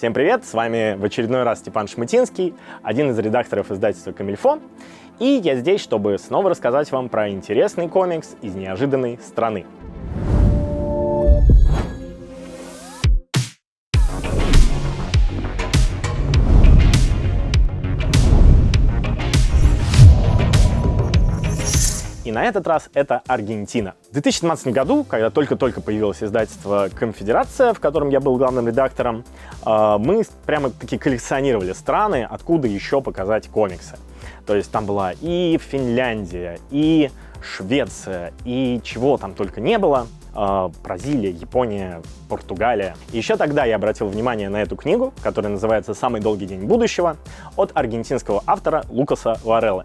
Всем привет, с вами в очередной раз Степан Шмытинский, один из редакторов издательства «Комильфо». И я здесь, чтобы снова рассказать вам про интересный комикс из неожиданной страны. И на этот раз это Аргентина. В 2017 году, когда только-только появилось издательство «Конфедерация», в котором я был главным редактором, мы прямо-таки коллекционировали страны, откуда еще показать комиксы. То есть там была и Финляндия, и Швеция, и чего там только не было. Бразилия, Япония, Португалия. И еще тогда я обратил внимание на эту книгу, которая называется «Самый долгий день будущего» от аргентинского автора Лукаса Вареллы.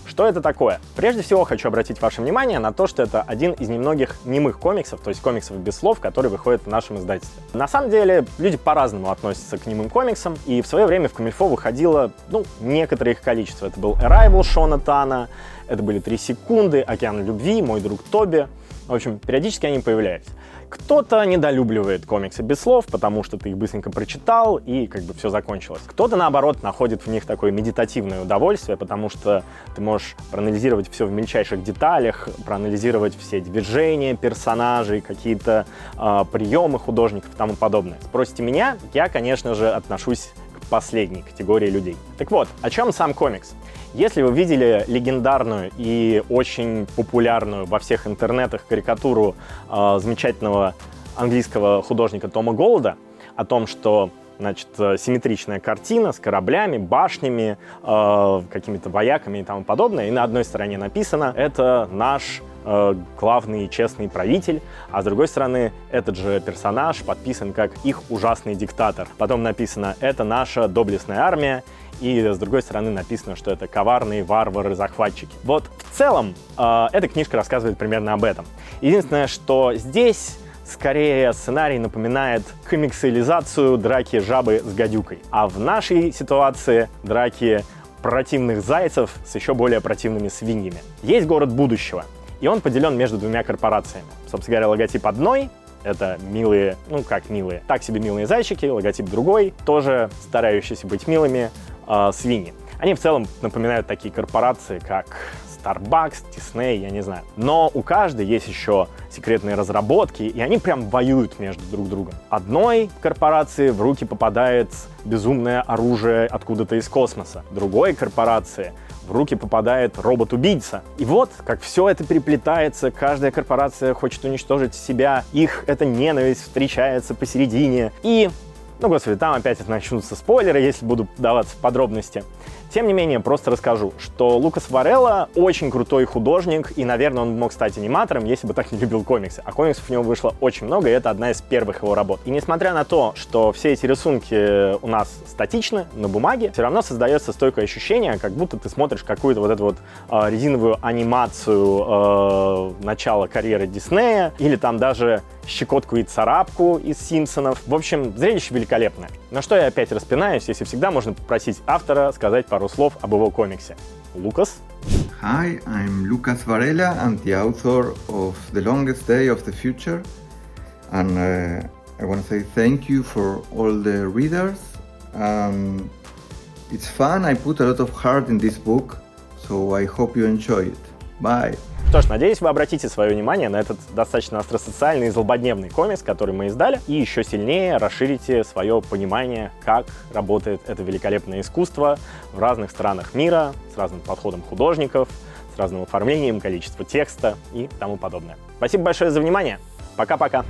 Что это такое? Прежде всего хочу обратить ваше внимание на то, что это один из немногих немых комиксов, то есть комиксов без слов, которые выходят в нашем издательстве. На самом деле люди по-разному относятся к немым комиксам, и в свое время в Комильфо выходило, некоторое их количество. Это был Arrival Шона Тана, это были 3 секунды, Океан любви, Мой друг Тоби. В общем, периодически они появляются. Кто-то недолюбливает комиксы без слов, потому что ты их быстренько прочитал и все закончилось. Кто-то, наоборот, находит в них такое медитативное удовольствие, потому что ты можешь проанализировать все в мельчайших деталях, проанализировать все движения персонажей, какие-то приемы художников и тому подобное. Спросите меня, я, конечно же, отношусь к последней категории людей. Так вот, о чем сам комикс? Если вы видели легендарную и очень популярную во всех интернетах карикатуру замечательного английского художника Тома Голода о том, что, симметричная картина с кораблями, башнями, какими-то вояками и тому подобное, и на одной стороне написано «Это наш главный и честный правитель», а с другой стороны этот же персонаж подписан как их ужасный диктатор. Потом написано «Это наша доблестная армия», и с другой стороны написано, что это коварные варвары-захватчики. Вот в целом эта книжка рассказывает примерно об этом. Единственное, что здесь скорее сценарий напоминает комиксилизацию драки жабы с гадюкой. А в нашей ситуации драки противных зайцев с еще более противными свиньями. Есть город будущего, и он поделен между 2 корпорациями. Собственно говоря, логотип одной — это милые, милые, так себе милые зайчики, логотип другой, тоже старающиеся быть милыми, свиньи. Они в целом напоминают такие корпорации, как Starbucks, Disney, я не знаю. Но у каждой есть еще секретные разработки, и они прям воюют между друг другом. Одной корпорации в руки попадает безумное оружие откуда-то из космоса. Другой корпорации в руки попадает робот-убийца. И вот, как все это переплетается, каждая корпорация хочет уничтожить себя, их эта ненависть встречается посередине. И, там опять начнутся спойлеры, если буду вдаваться в подробности. Тем не менее, просто расскажу, что Лукас Варелла очень крутой художник, и, наверное, он мог стать аниматором, если бы так не любил комиксы. А комиксов у него вышло очень много, и это одна из первых его работ. И несмотря на то, что все эти рисунки у нас статичны на бумаге, все равно создается стойкое ощущение, как будто ты смотришь какую-то резиновую анимацию начала карьеры Диснея, или там даже Щекотку и царапку из «Симпсонов». В общем, зрелище великолепное. На что я опять распинаюсь, если всегда можно попросить автора сказать пару слов об его комиксе. Лукас? Hi, I'm Lucas Varela. I'm the author of The Longest Day of the Future. And I want to say thank you for all the readers. It's fun. I put a lot of heart in this book, so I hope you enjoy it. Bye. Что ж, надеюсь, вы обратите свое внимание на этот достаточно остросоциальный и злободневный комикс, который мы издали, и еще сильнее расширите свое понимание, как работает это великолепное искусство в разных странах мира, с разным подходом художников, с разным оформлением, количеством текста и тому подобное. Спасибо большое за внимание. Пока-пока.